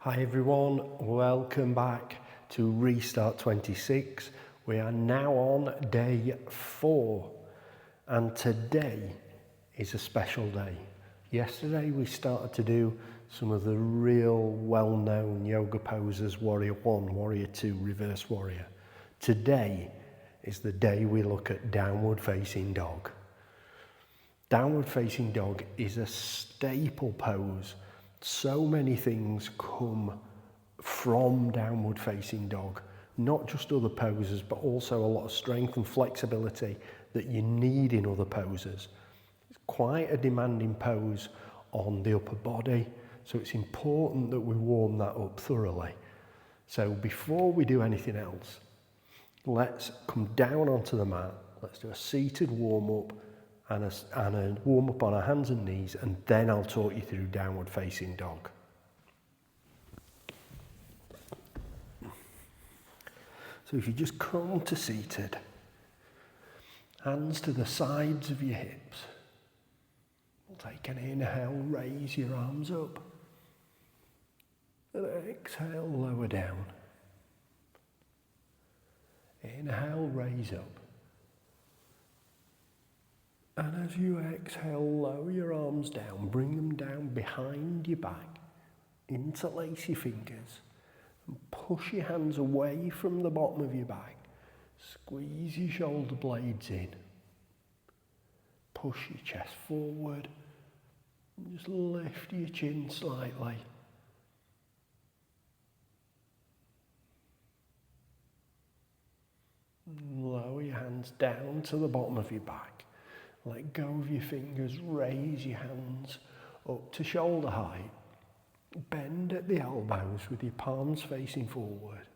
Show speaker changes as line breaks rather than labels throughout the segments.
Hi everyone, welcome back to Restart 26. We are now on day 4 and today is a special day. Yesterday we started to do some of the real well-known yoga poses, Warrior 1, Warrior 2, Reverse Warrior. Today is the day we look at Downward Facing Dog. Downward Facing Dog is a staple pose. So many things come from Downward Facing Dog, not just other poses, but also a lot of strength and flexibility that you need in other poses. It's quite a demanding pose on the upper body, so it's important that we warm that up thoroughly. So before we do anything else, let's come down onto the mat. Let's do a seated warm-up and a warm-up on our hands and knees, and then I'll talk you through Downward Facing Dog. So if you just come to seated, hands to the sides of your hips. We'll take an inhale, raise your arms up. And exhale, lower down. Inhale, raise up. And as you exhale, lower your arms down, bring them down behind your back, interlace your fingers, and push your hands away from the bottom of your back. Squeeze your shoulder blades in. Push your chest forward. And just lift your chin slightly. And lower your hands down to the bottom of your back. Let go of your fingers, raise your hands up to shoulder height. Bend at the elbows with your palms facing forward.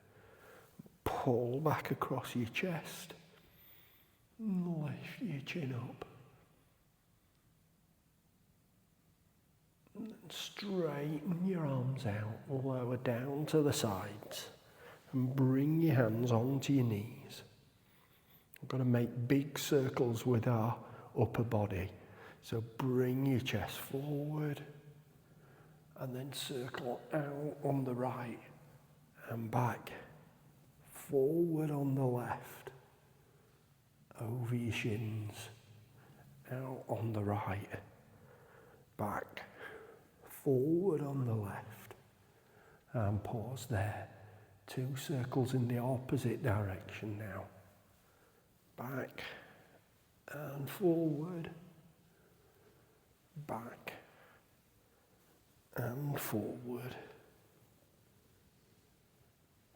Pull back across your chest. And lift your chin up. And straighten your arms out, lower down to the sides. And bring your hands onto your knees. We're going to make big circles with our upper body. So bring your chest forward and then circle out on the right and back, forward on the left, over your shins, out on the right, back, forward on the left, and pause there. 2 circles in the opposite direction now. Back and forward, back and forward.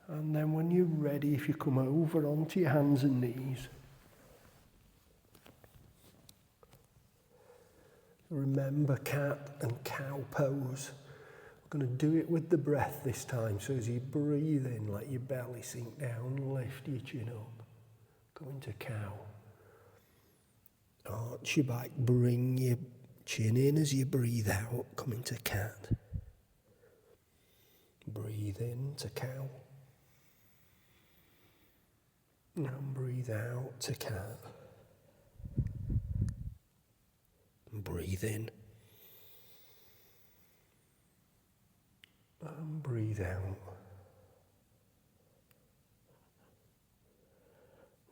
And then when you're ready, if you come over onto your hands and knees, remember cat and cow pose. We're going to do it with the breath this time. So as you breathe in, let your belly sink down, lift your chin up, go into cow. Arch your back, bring your chin in as you breathe out, come into cat. Breathe in to cow. And breathe out to cat. And breathe in. And breathe out.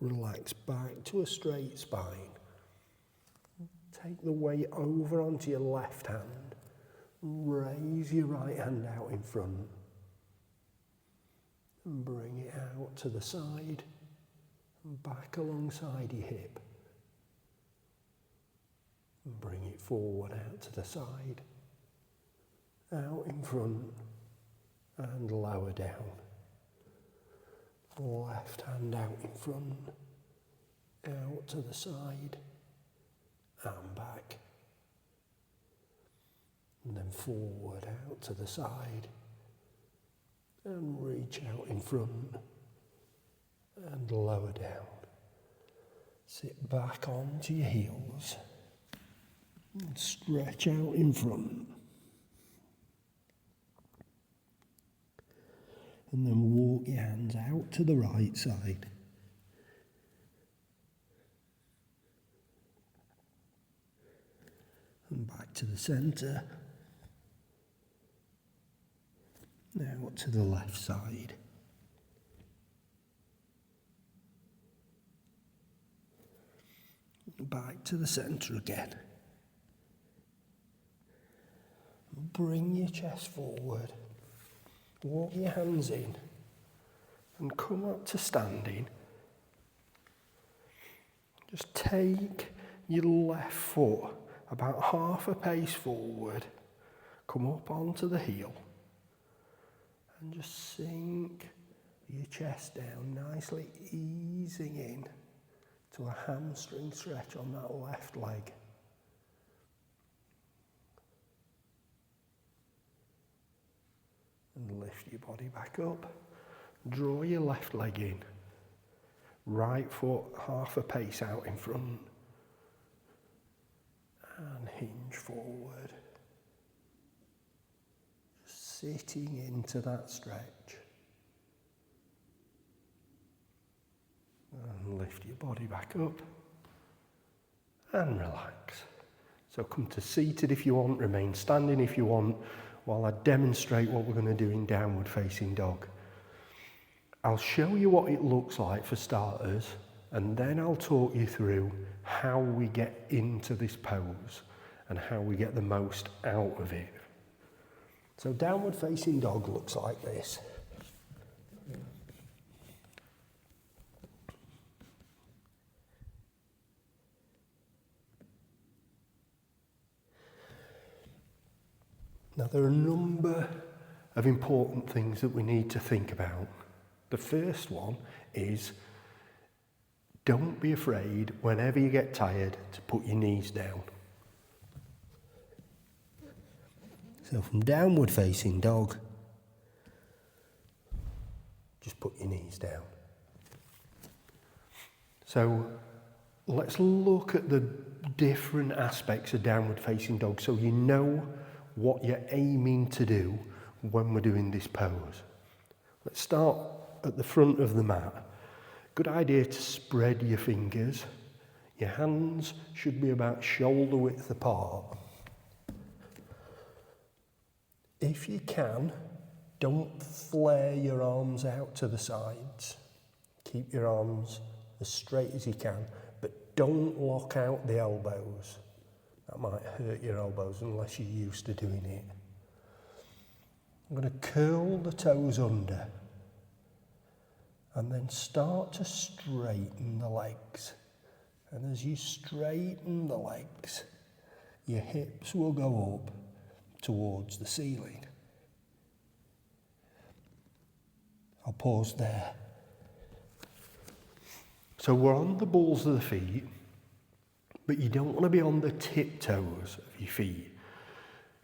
Relax back to a straight spine. Take the weight over onto your left hand. Raise your right hand out in front. And bring it out to the side. And back alongside your hip. And bring it forward out to the side. Out in front. And lower down. Left hand out in front. Out to the side. And back, and then forward out to the side, and reach out in front, and lower down. Sit back onto your heels, and stretch out in front, and then walk your hands out to the right side. And back to the centre. Now to the left side. Back to the centre again. Bring your chest forward. Walk your hands in and come up to standing. Just take your left foot about half a pace forward. Come up onto the heel and just sink your chest down, nicely easing in to a hamstring stretch on that left leg. And lift your body back up. Draw your left leg in. Right foot half a pace out in front. And hinge forward. Sitting into that stretch. And lift your body back up. And relax. So come to seated if you want, remain standing if you want, while I demonstrate what we're going to do in downward facing dog. I'll show you what it looks like for starters, and then I'll talk you through how we get into this pose and how we get the most out of it. So downward facing dog looks like this. Now there are a number of important things that we need to think about. The first one is don't be afraid whenever you get tired to put your knees down. So from downward facing dog, just put your knees down. So let's look at the different aspects of downward facing dog so you know what you're aiming to do when we're doing this pose. Let's start at the front of the mat. Good idea to spread your fingers. Your hands should be about shoulder width apart. If you can, don't flare your arms out to the sides. Keep your arms as straight as you can, but don't lock out the elbows. That might hurt your elbows unless you're used to doing it. I'm going to curl the toes under and then start to straighten the legs. And as you straighten the legs, your hips will go up towards the ceiling. I'll pause there. So we're on the balls of the feet, but you don't want to be on the tiptoes of your feet.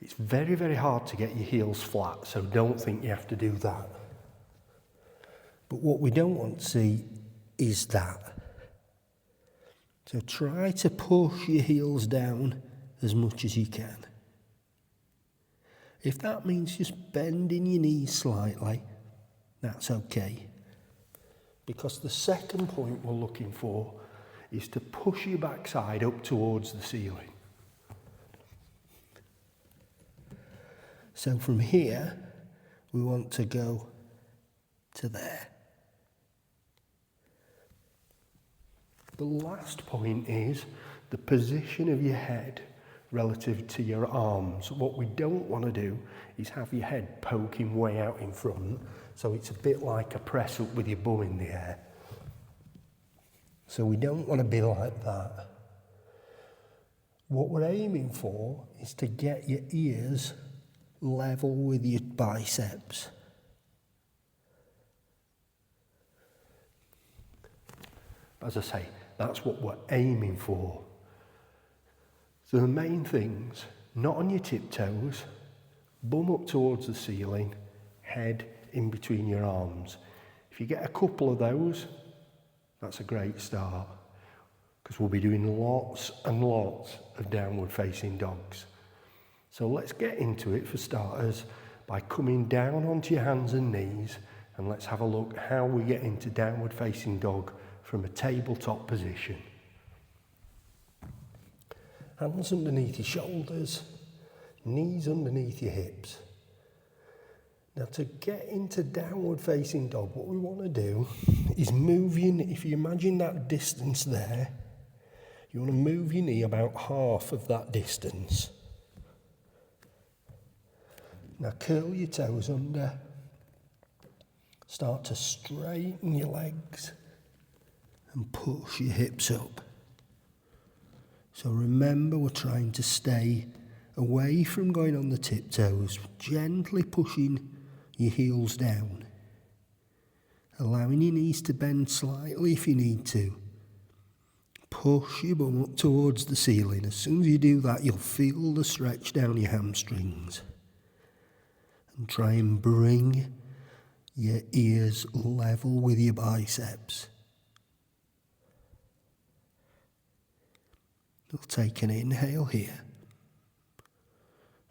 It's very, very hard to get your heels flat, so don't think you have to do that. But what we don't want to see is that. So try to push your heels down as much as you can. If that means just bending your knees slightly, that's okay. Because the second point we're looking for is to push your backside up towards the ceiling. So from here, we want to go to there. The last point is the position of your head relative to your arms. What we don't want to do is have your head poking way out in front, so it's a bit like a press up with your bum in the air. So we don't want to be like that. What we're aiming for is to get your ears level with your biceps. As I say, that's what we're aiming for. So the main things, not on your tiptoes, bum up towards the ceiling, head in between your arms. If you get a couple of those, that's a great start, because we'll be doing lots and lots of downward facing dogs. So let's get into it for starters by coming down onto your hands and knees, and let's have a look how we get into downward facing dog from a tabletop position. Hands underneath your shoulders, knees underneath your hips. Now to get into downward facing dog, what we want to do is move your knee. If you imagine that distance there, you want to move your knee about half of that distance. Now curl your toes under. Start to straighten your legs and push your hips up. So remember, we're trying to stay away from going on the tiptoes, gently pushing your heels down, allowing your knees to bend slightly if you need to. Push your bum up towards the ceiling. As soon as you do that, you'll feel the stretch down your hamstrings. And try and bring your ears level with your biceps. You'll take an inhale here.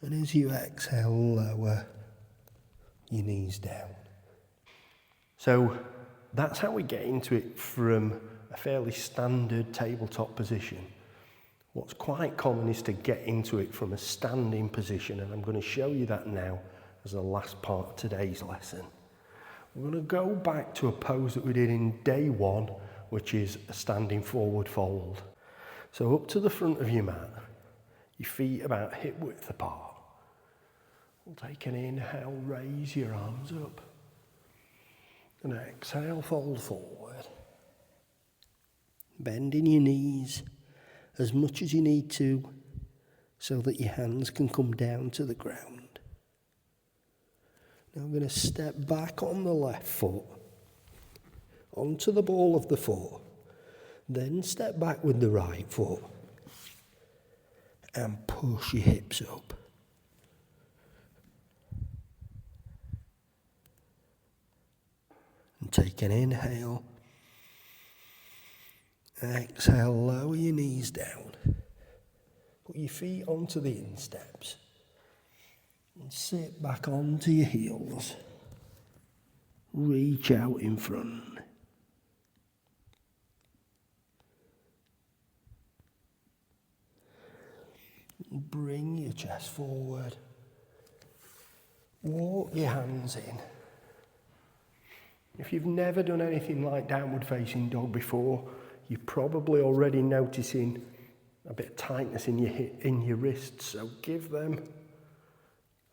And as you exhale, lower your knees down. So that's how we get into it from a fairly standard tabletop position. What's quite common is to get into it from a standing position, and I'm going to show you that now as the last part of today's lesson. We're going to go back to a pose that we did in day one, which is a standing forward fold. So up to the front of your mat, your feet about hip width apart. We'll take an inhale, raise your arms up. And exhale, fold forward. Bending your knees as much as you need to so that your hands can come down to the ground. Now I'm going to step back on the left foot, onto the ball of the foot, then step back with the right foot and push your hips up. And take an inhale. Exhale, lower your knees down. Put your feet onto the insteps. And sit back onto your heels. Reach out in front. Bring your chest forward. Walk your hands in. If you've never done anything like downward facing dog before, you're probably already noticing a bit of tightness in your wrists, so give them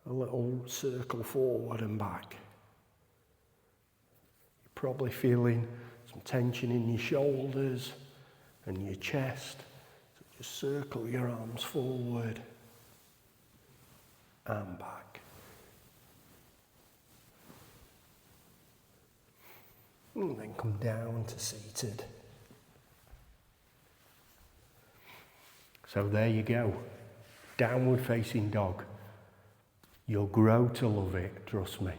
a little circle forward and back. You're probably feeling some tension in your shoulders and your chest, so just circle your arms forward and back. And then come down to seated. So there you go, downward facing dog. You'll grow to love it, trust me.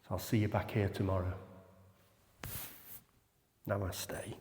So I'll see you back here tomorrow. Namaste.